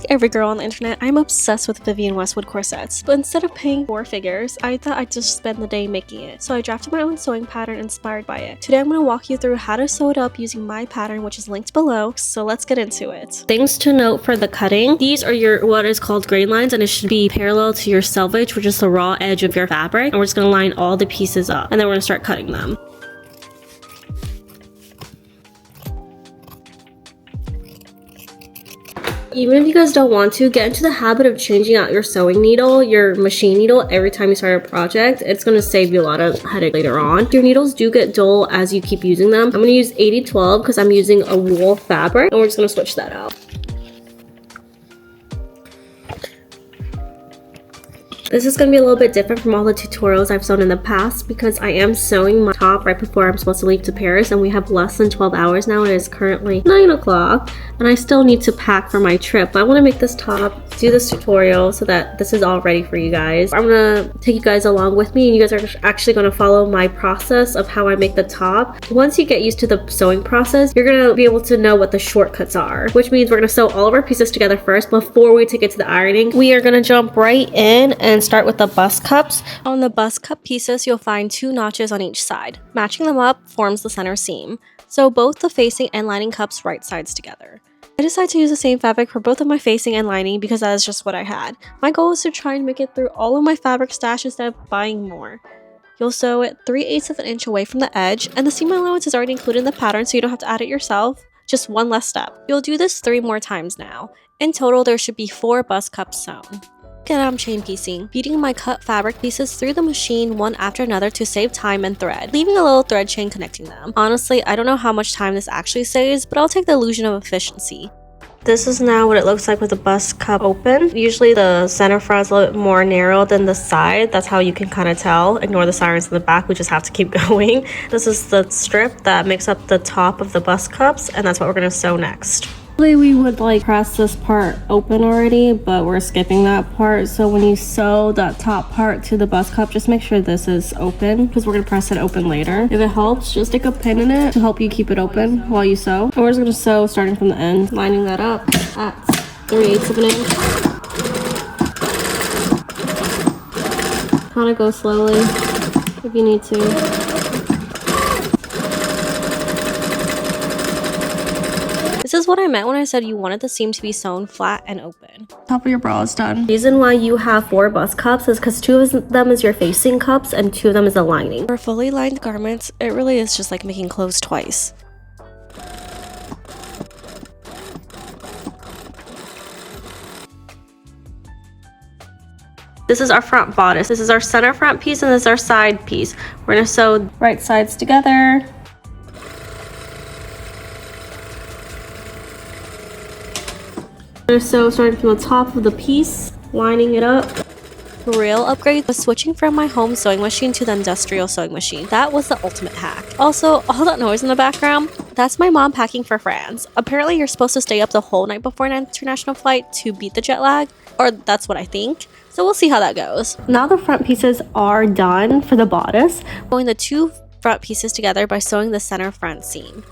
Like every girl on the internet, I'm obsessed with Vivienne Westwood corsets, but instead of paying 4 figures, I thought I'd just spend the day making it. So I drafted my own sewing pattern inspired by it. Today I'm going to walk you through how to sew it up using my pattern, which is linked below, so let's get into it. Things to note for the cutting: these are your what is called grain lines, and it should be parallel to your selvage, which is the raw edge of your fabric, and we're just going to line all the pieces up, and then we're going to start cutting them. Even if you guys don't want to, get into the habit of changing out your sewing needle, your machine needle, every time you start a project. It's going to save you a lot of headache later on. Your needles do get dull as you keep using them. I'm going to use 80-12 because I'm using a wool fabric, and we're just going to switch that out. This is going to be a little bit different from all the tutorials I've sewn in the past because I am sewing my top right before I'm supposed to leave to Paris, and we have less than 12 hours now. It is currently 9 o'clock and I still need to pack for my trip. But I want to make this top, do this tutorial so that this is all ready for you guys. I'm going to take you guys along with me, and you guys are actually going to follow my process of how I make the top. Once you get used to the sewing process, you're going to be able to know what the shortcuts are, which means we're going to sew all of our pieces together first before we take it to the ironing. We are going to jump right in and start with the bust cups. On the bust cup pieces, you'll find 2 notches on each side. Matching them up forms the center seam. Sew both the facing and lining cups right sides together. I decided to use the same fabric for both of my facing and lining because that is just what I had. My goal is to try and make it through all of my fabric stash instead of buying more. You'll sew it 3/8 of an inch away from the edge, and the seam allowance is already included in the pattern, so you don't have to add it yourself. Just one less step. You'll do this 3 more times now. In total, there should be 4 bust cups sewn. And I'm chain piecing, feeding my cut fabric pieces through the machine one after another to save time and thread, leaving a little thread chain connecting them. Honestly, I don't know how much time this actually saves, but I'll take the illusion of efficiency. This is now what it looks like with the bust cup open. Usually the center front is a little bit more narrow than the side. That's how you can kind of tell. Ignore the sirens in the back, we just have to keep going. This is the strip that makes up the top of the bust cups, and that's what we're going to sew next. Usually we would press this part open already, but we're skipping that part. So when you sew that top part to the bust cup, just make sure this is open because we're going to press it open later. If it helps, just stick a pin in it to help you keep it open while you sew. And we're just going to sew starting from the end, lining that up at 3/8 of an inch. Kind of go slowly if you need to. This is what I meant when I said you wanted the seam to be sewn flat and open. Top of your bra is done. The reason why you have 4 bust cups is because 2 of them is your facing cups and 2 of them is the lining. For fully lined garments, it really is just like making clothes twice. This is our front bodice. This is our center front piece, and this is our side piece. We're going to sew right sides together. So starting from the top of the piece, lining it up. The real upgrade was switching from my home sewing machine to the industrial sewing machine. That was the ultimate hack. Also, all that noise in the background, that's my mom packing for France. Apparently you're supposed to stay up the whole night before an international flight to beat the jet lag, or that's what I think. So we'll see how that goes. Now the front pieces are done for the bodice. Sewing the 2 front pieces together by sewing the center front seam.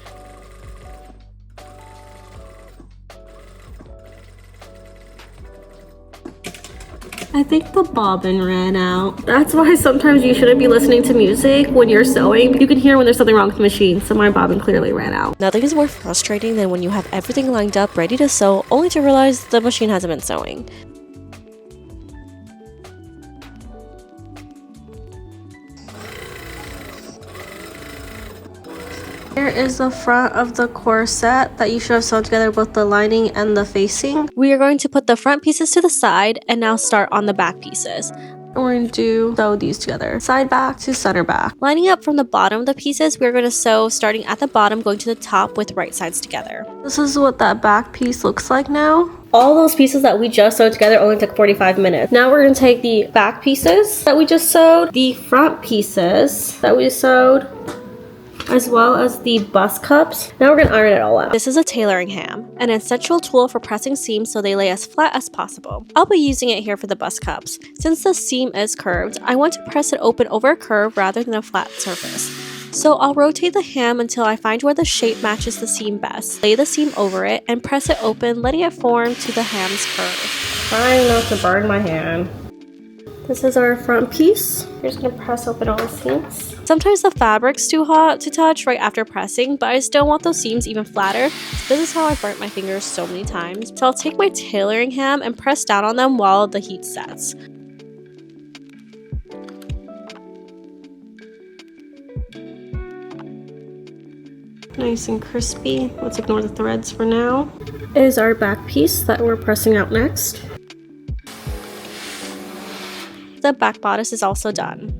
I think the bobbin ran out. That's why sometimes you shouldn't be listening to music when you're sewing. You can hear when there's something wrong with the machine, so my bobbin clearly ran out. Nothing is more frustrating than when you have everything lined up ready to sew, only to realize the machine hasn't been sewing. Here is the front of the corset that you should have sewn together, both the lining and the facing. We are going to put the front pieces to the side and now start on the back pieces. And we're going to sew these together, side back to center back. Lining up from the bottom of the pieces, we're going to sew starting at the bottom, going to the top with right sides together. This is what that back piece looks like now. All those pieces that we just sewed together only took 45 minutes. Now we're going to take the back pieces that we just sewed, the front pieces that we sewed, as well as the bust cups. Now we're going to iron it all out. This is a tailoring ham, an essential tool for pressing seams so they lay as flat as possible. I'll be using it here for the bust cups. Since the seam is curved, I want to press it open over a curve rather than a flat surface. So I'll rotate the ham until I find where the shape matches the seam best. Lay the seam over it and press it open, letting it form to the ham's curve. Trying not to burn my hand. This is our front piece. You're just gonna press open all the seams. Sometimes the fabric's too hot to touch right after pressing, but I still want those seams even flatter. This is how I burnt my fingers so many times. So I'll take my tailoring ham and press down on them while the heat sets. Nice and crispy. Let's ignore the threads for now. Is our back piece that we're pressing out next. The back bodice is also done.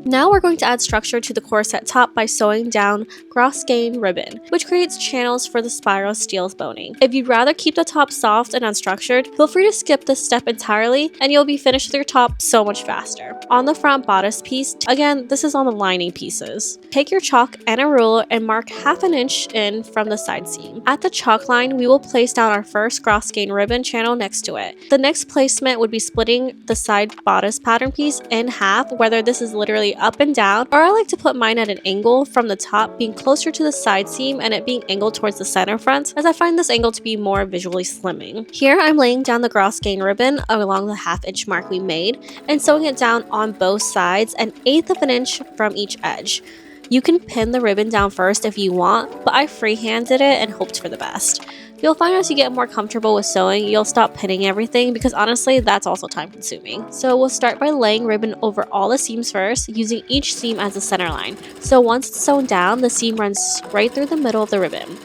Now we're going to add structure to the corset top by sewing down Grosgrain ribbon, which creates channels for the spiral steels boning. If you'd rather keep the top soft and unstructured, feel free to skip this step entirely and you'll be finished with your top so much faster. On the front bodice piece, again, this is on the lining pieces. Take your chalk and a ruler and mark 1/2 inch in from the side seam. At the chalk line, we will place down our first Grosgrain ribbon channel next to it. The next placement would be splitting the side bodice pattern piece in half, whether this is literally up and down, or I like to put mine at an angle from the top being closer to the side seam and it being angled towards the center front, as I find this angle to be more visually slimming. Here I'm laying down the Grosgrain ribbon along the 1/2 inch mark we made and sewing it down on both sides 1/8 inch from each edge. You can pin the ribbon down first if you want, but I freehanded it and hoped for the best. You'll find as you get more comfortable with sewing, you'll stop pinning everything because honestly, that's also time consuming. So we'll start by laying ribbon over all the seams first, using each seam as a center line. So once it's sewn down, the seam runs right through the middle of the ribbon.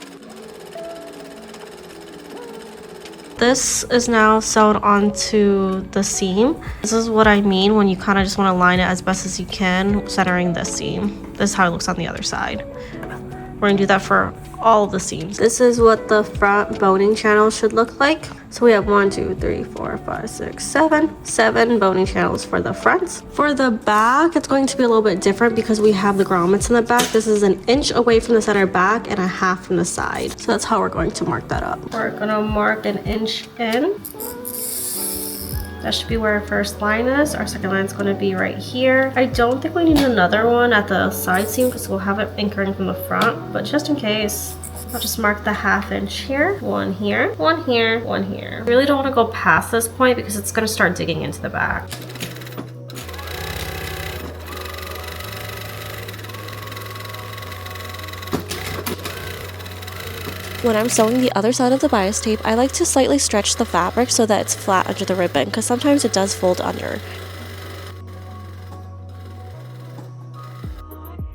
This is now sewn onto the seam. This is what I mean when you kind of just want to line it as best as you can, centering this seam. This is how it looks on the other side. We're gonna do that for all of the seams. This is what the front boning channel should look like. So we have 1, 2, 3, 4, 5, 6, 7 boning channels for the front. For the back, it's going to be a little bit different because we have the grommets in the back. This is 1 inch away from the center back and 1/2 from the side. So that's how we're going to mark that up. We're gonna mark 1 inch in. That should be where our first line is. Our second line is going to be right here. I don't think we need another one at the side seam because we'll have it anchoring from the front, but just in case, I'll just mark the 1/2 inch here, 1 here, 1 here, 1 here. I really don't want to go past this point because it's going to start digging into the back. When I'm sewing the other side of the bias tape, I like to slightly stretch the fabric so that it's flat under the ribbon because sometimes it does fold under.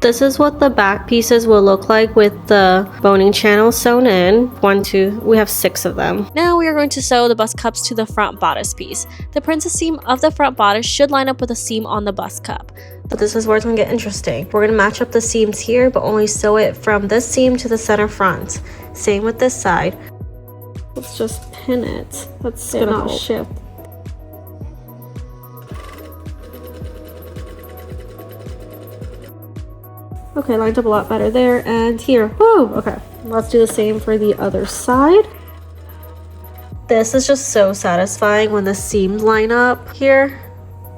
This is what the back pieces will look like with the boning channels sewn in. 1, 2, we have 6 of them. Now we are going to sew the bust cups to the front bodice piece. The princess seam of the front bodice should line up with the seam on the bust cup. But this is where it's going to get interesting. We're going to match up the seams here, but only sew it from this seam to the center front. Same with this side. Let's just pin it. That's gonna shift. Okay, lined up a lot better there and here. Whoa, okay. Let's do the same for the other side. This is just so satisfying when the seams line up here.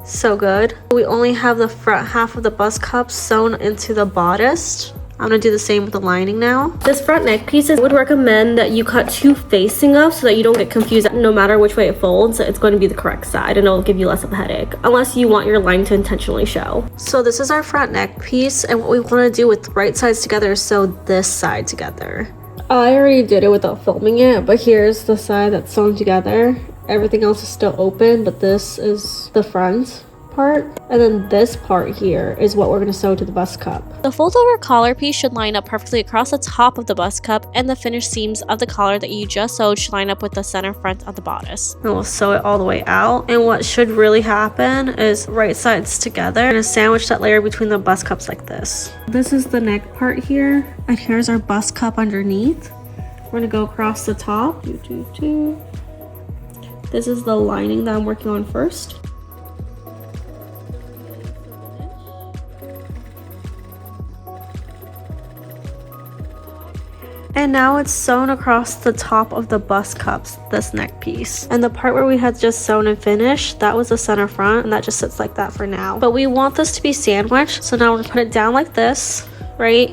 So good. We only have the front half of the bust cup sewn into the bodice. I'm gonna do the same with the lining now. This front neck piece, I would recommend that you cut 2 facing up so that you don't get confused. No matter which way it folds, it's going to be the correct side and it'll give you less of a headache, unless you want your line to intentionally show. So this is our front neck piece, and what we want to do with right sides together is sew this side together. I already did it without filming it, but here's the side that's sewn together. Everything else is still open, but this is the front part, and then this part here is what we're going to sew to the bust cup. The fold over collar piece should line up perfectly across the top of the bust cup, and the finished seams of the collar that you just sewed should line up with the center front of the bodice. And we'll sew it all the way out, and what should really happen is right sides together and sandwich that layer between the bust cups like this. This is the neck part here, and here's our bust cup underneath. We're going to go across the top. This is the lining that I'm working on first. And now it's sewn across the top of the bust cups, this neck piece. And the part where we had just sewn and finished, that was the center front, and that just sits like that for now. But we want this to be sandwiched, so now we're gonna put it down like this. right?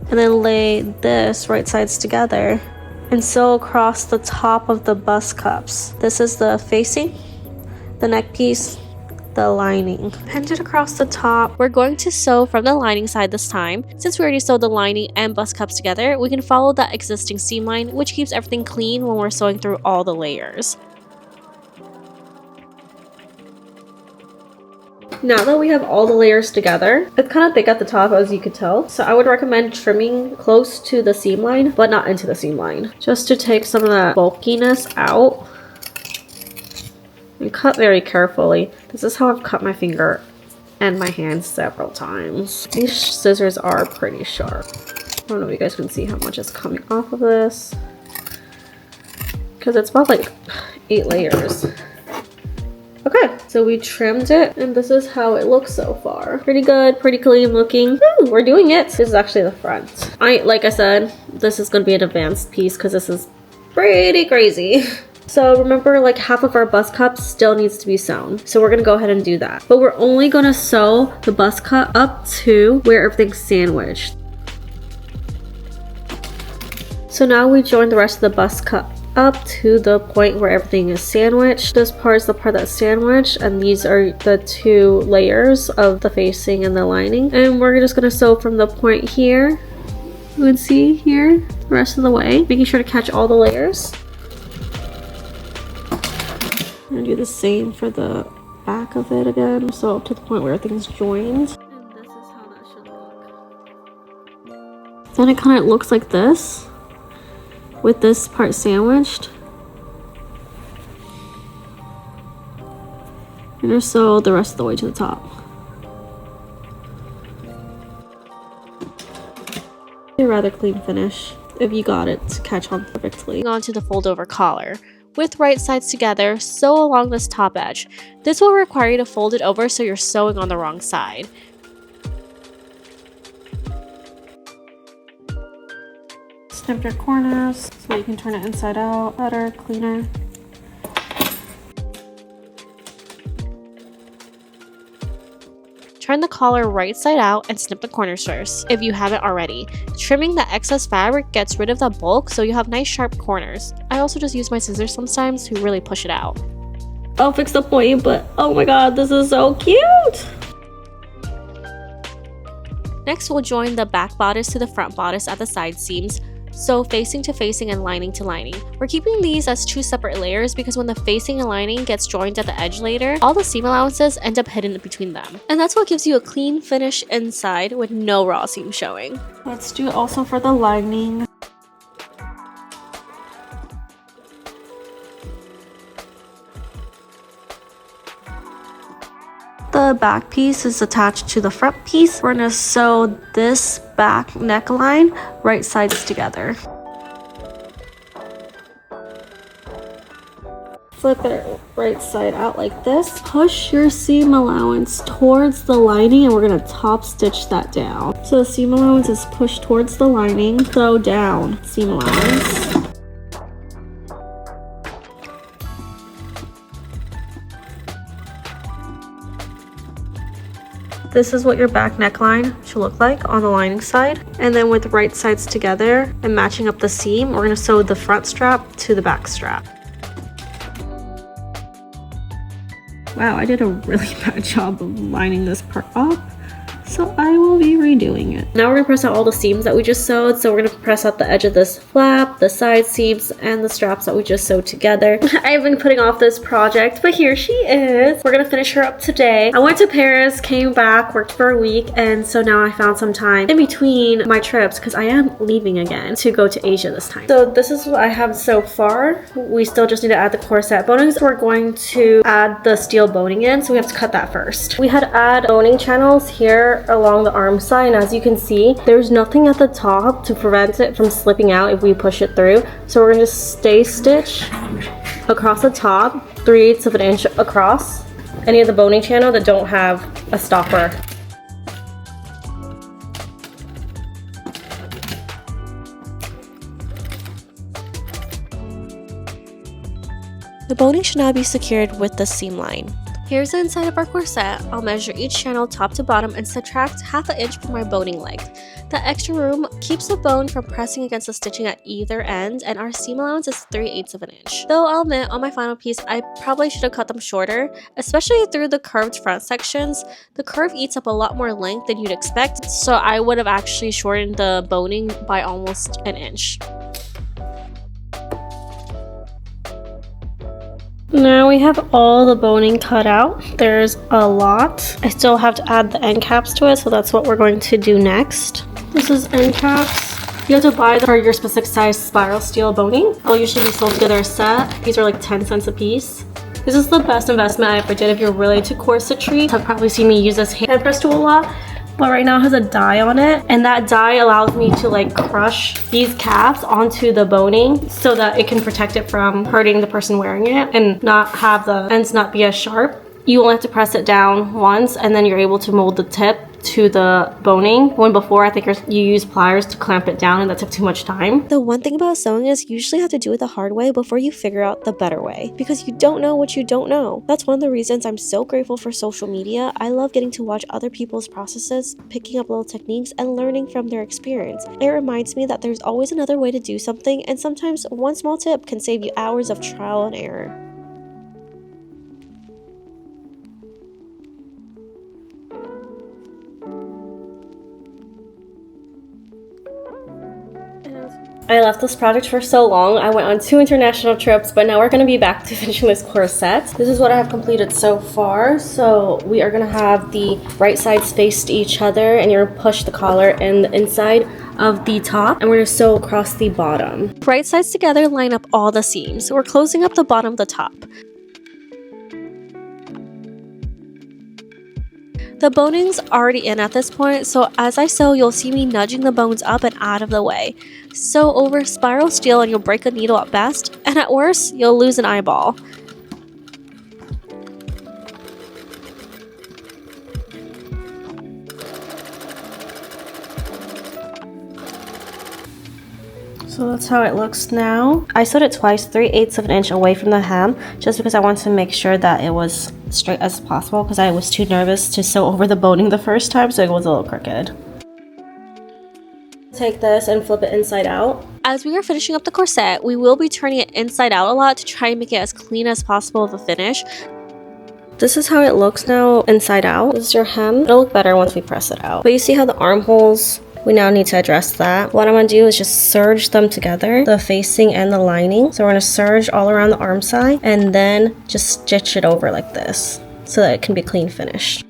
And then lay this right sides together and sew across the top of the bust cups. This is the facing, the neck piece, the lining. Pinned it across the top. We're going to sew from the lining side this time. Since we already sewed the lining and bust cups together, we can follow that existing seam line, which keeps everything clean when we're sewing through all the layers. Now that we have all the layers together, it's kind of thick at the top, as you could tell. So I would recommend trimming close to the seam line, but not into the seam line, just to take some of that bulkiness out. And cut very carefully. This is how I've cut my finger and my hand several times. These scissors are pretty sharp. I don't know if you guys can see how much is coming off of this, because it's about like 8 layers. Okay, so we trimmed it, and this is how it looks so far. Pretty good, pretty clean looking. Woo, we're doing it. This is actually the front. Like I said, this is gonna be an advanced piece because this is pretty crazy. So remember, like half of our bust cup still needs to be sewn. So we're gonna go ahead and do that. But we're only gonna sew the bust cup up to where everything's sandwiched. So now we join the rest of the bust cup up to the point where everything is sandwiched. This part is the part that's sandwiched, and these are the 2 layers of the facing and the lining. And we're just gonna sew from the point here. You can see here the rest of the way, making sure to catch all the layers. I'm gonna do the same for the back of it again, so up to the point where everything's joined. And this is how that should look. Then it kind of looks like this, with this part sandwiched. And just sew the rest of the way to the top. A rather clean finish if you got it to catch on perfectly. On to the fold over collar. With right sides together, sew along this top edge. This will require you to fold it over so you're sewing on the wrong side. Snip your corners so you can turn it inside out better, cleaner. Turn the collar right side out and snip the corners first, if you haven't already. Trimming the excess fabric gets rid of the bulk so you have nice sharp corners. I also just use my scissors sometimes to really push it out. I'll fix the point, but oh my god, this is so cute! Next, we'll join the back bodice to the front bodice at the side seams. Sew facing to facing and lining to lining. We're keeping these as 2 separate layers because when the facing and lining gets joined at the edge later, all the seam allowances end up hidden between them. And that's what gives you a clean finish inside with no raw seam showing. Let's do it also for the lining. The back piece is attached to the front piece. We're gonna sew this back neckline right sides together. Flip it right side out like this. Push your seam allowance towards the lining and we're gonna top stitch that down. So the seam allowance is pushed towards the lining, sew down seam allowance. This is what your back neckline should look like on the lining side. And then with right sides together and matching up the seam, we're gonna sew the front strap to the back strap. Wow, I did a really bad job of lining this part up. So I will be redoing it. Now we're gonna press out all the seams that we just sewed. So we're gonna press out the edge of this flap, the side seams, and the straps that we just sewed together. I've been putting off this project, but here she is. We're gonna finish her up today. I went to Paris, came back, worked for a week, and so now I found some time in between my trips because I am leaving again to go to Asia this time. So this is what I have so far. We still just need to add the corset boning. So we're going to add the steel boning in, so we have to cut that first. We had to add boning channels here along the arm side, and as you can see, there's nothing at the top to prevent it from slipping out if we push it through. So we're gonna just stay stitch across the top 3/8 of an inch across any of the boning channel that don't have a stopper. The boning should now be secured with the seam line. Here's the inside of our corset. I'll measure each channel top to bottom and subtract half an inch for my boning length. The extra room keeps the bone from pressing against the stitching at either end, and our seam allowance is 3/8 of an inch. Though I'll admit, on my final piece, I probably should have cut them shorter, especially through the curved front sections. The curve eats up a lot more length than you'd expect, so I would have actually shortened the boning by almost an inch. Now we have all the boning cut out. There's a lot. I still have to add the end caps to it, so that's what we're going to do next. This is end caps. You have to buy them for your specific size spiral steel boning. They'll usually be sold together a set. These are like 10 cents a piece. This is the best investment I ever did if you're really into corsetry. You've probably seen me use this hand press tool a lot. But right now it has a die on it, and that die allows me to like crush these caps onto the boning so that it can protect it from hurting the person wearing it and not have the ends not be as sharp. You only have to press it down once, and then you're able to mold the tip to the boning. When before, I think you use pliers to clamp it down, and that took too much time. The one thing about sewing is you usually have to do it the hard way before you figure out the better way, because you don't know what you don't know. That's one of the reasons I'm so grateful for social media. I love getting to watch other people's processes, picking up little techniques, and learning from their experience. It reminds me that there's always another way to do something, and sometimes one small tip can save you hours of trial and error. I left this project for so long. I went on 2 international trips, but now we're going to be back to finishing this corset. This is what I have completed so far. So we are going to have the right sides faced each other, and you're going to push the collar in the inside of the top, and we're going to sew across the bottom. Right sides together, line up all the seams. We're closing up the bottom of the top. The boning's already in at this point, so as I sew, you'll see me nudging the bones up and out of the way. Sew over spiral steel and you'll break a needle at best, and at worst, you'll lose an eyeball. So that's how it looks now. I sewed it twice, 3/8 of an inch away from the hem, just because I wanted to make sure that it was straight as possible, because I was too nervous to sew over the boning the first time, so it was a little crooked. Take this and flip it inside out. As we are finishing up the corset, we will be turning it inside out a lot to try and make it as clean as possible of a finish. This is how it looks now inside out. This is your hem. It'll look better once we press it out. But you see how the armholes, we now need to address that. What I'm going to do is just serge them together, the facing and the lining. So we're going to serge all around the arm side and then just stitch it over like this so that it can be clean finished.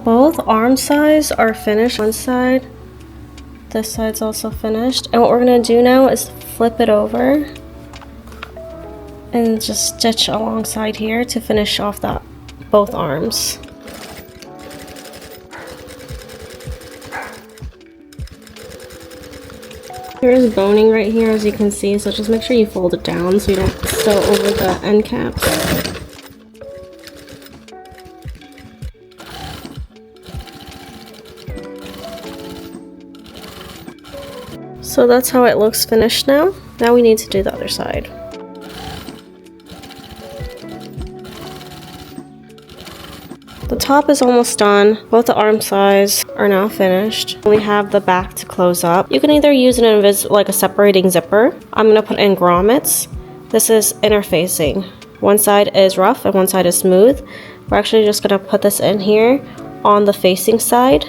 Both arm sides are finished. One side, this side's also finished. And what we're going to do now is flip it over and just stitch alongside here to finish off both arms. Here's boning right here, as you can see, so just make sure you fold it down so you don't sew over the end caps. So that's how it looks finished now. Now we need to do the other side. The top is almost done. Both the arm sides are now finished. We have the back to close up. You can either use like a separating zipper. I'm going to put in grommets. This is interfacing. One side is rough and one side is smooth. We're actually just going to put this in here on the facing side.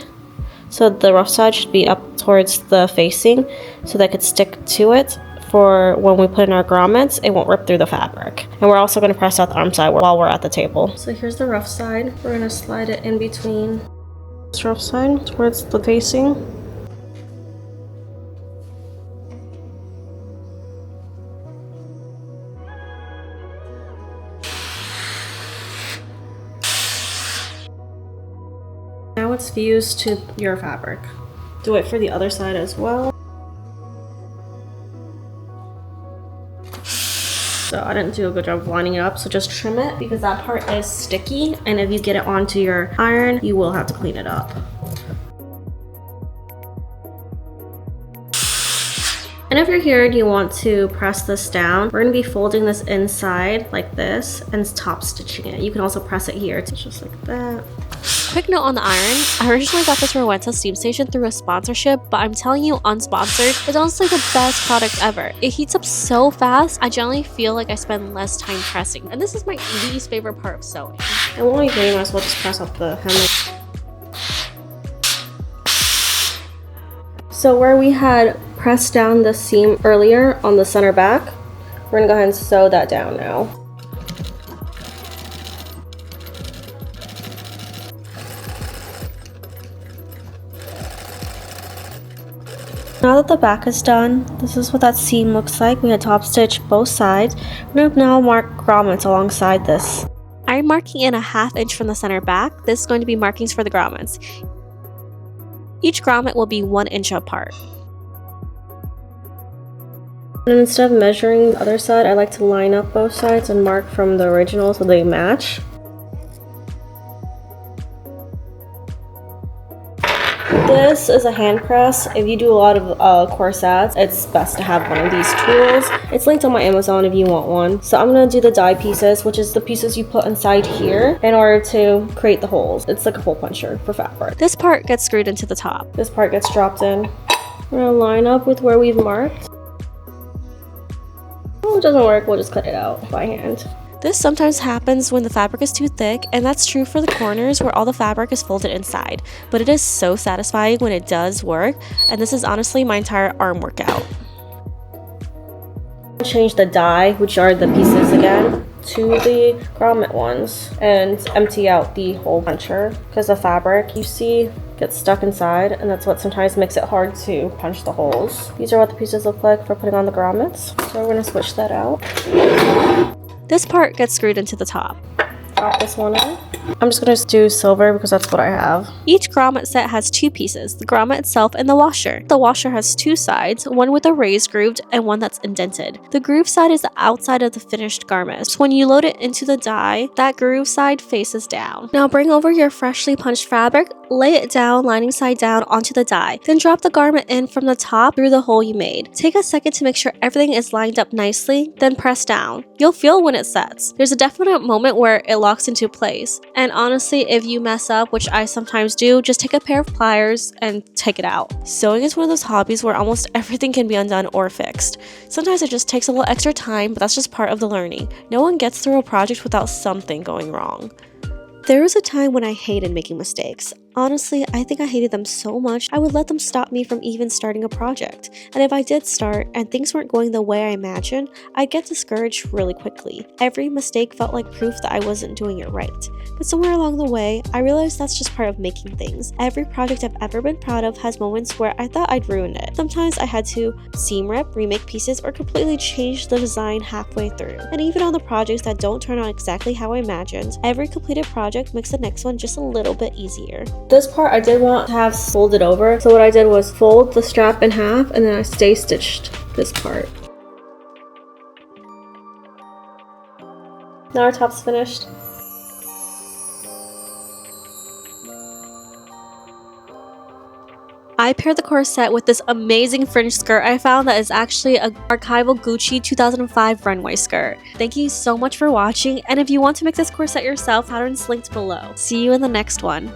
So the rough side should be up towards the facing so that it could stick to it for when we put in our grommets. It won't rip through the fabric. And we're also going to press out the arm side while we're at the table. So here's the rough side. We're going to slide it in between this rough side towards the facing. Now it's fused to your fabric. Do it for the other side as well. So I didn't do a good job of lining it up, so just trim it because that part is sticky, and if you get it onto your iron, you will have to clean it up. And if you're here and you want to press this down, we're gonna be folding this inside like this and top stitching it. You can also press it here. It's just like that. Quick note on the iron. I originally got this from Renta Steam Station through a sponsorship, but I'm telling you, unsponsored, it's honestly the best product ever. It heats up so fast, I generally feel like I spend less time pressing. And this is my least favorite part of sewing. And while you're doing, might as well just press up the hem. So where we had pressed down the seam earlier on the center back, we're gonna go ahead and sew that down now. Now that the back is done, this is what that seam looks like. We had top stitch both sides. We're gonna now mark grommets alongside this. I'm marking in a 1/2 inch from the center back. This is going to be markings for the grommets. Each grommet will be 1 inch apart. And instead of measuring the other side, I like to line up both sides and mark from the original so they match. This is a hand press. If you do a lot of corsets, it's best to have one of these tools. It's linked on my Amazon if you want one. So I'm gonna do the die pieces, which is the pieces you put inside here in order to create the holes. It's like a hole puncher for fabric. This part gets screwed into the top. This part gets dropped in. We're gonna line up with where we've marked. If it doesn't work, we'll just cut it out by hand. This sometimes happens when the fabric is too thick, and that's true for the corners where all the fabric is folded inside, but it is so satisfying when it does work, and this is honestly my entire arm workout. Change the die, which are the pieces again, to the grommet ones, and empty out the hole puncher because the fabric you see gets stuck inside, and that's what sometimes makes it hard to punch the holes. These are what the pieces look like for putting on the grommets, so we're going to switch that out. This part gets screwed into the top. Pop this one in. I'm just going to do silver because that's what I have. Each grommet set has 2 pieces, the grommet itself and the washer. The washer has 2 sides, one with a raised groove and one that's indented. The groove side is the outside of the finished garment. So when you load it into the die, that groove side faces down. Now bring over your freshly punched fabric, lay it down lining side down onto the die. Then drop the garment in from the top through the hole you made. Take a second to make sure everything is lined up nicely, then press down. You'll feel when it sets. There's a definite moment where it locks into place. And honestly, if you mess up, which I sometimes do, just take a pair of pliers and take it out. Sewing is one of those hobbies where almost everything can be undone or fixed. Sometimes it just takes a little extra time, but that's just part of the learning. No one gets through a project without something going wrong. There was a time when I hated making mistakes. Honestly, I think I hated them so much, I would let them stop me from even starting a project. And if I did start, and things weren't going the way I imagined, I'd get discouraged really quickly. Every mistake felt like proof that I wasn't doing it right. But somewhere along the way, I realized that's just part of making things. Every project I've ever been proud of has moments where I thought I'd ruined it. Sometimes I had to seam rip, remake pieces, or completely change the design halfway through. And even on the projects that don't turn out exactly how I imagined, every completed project makes the next one just a little bit easier. This part I did want to have folded over, so what I did was fold the strap in half and then I stay stitched this part. Now our top's finished. I paired the corset with this amazing fringe skirt I found that is actually a archival Gucci 2005 runway skirt. Thank you so much for watching, and if you want to make this corset yourself, pattern's linked below. See you in the next one.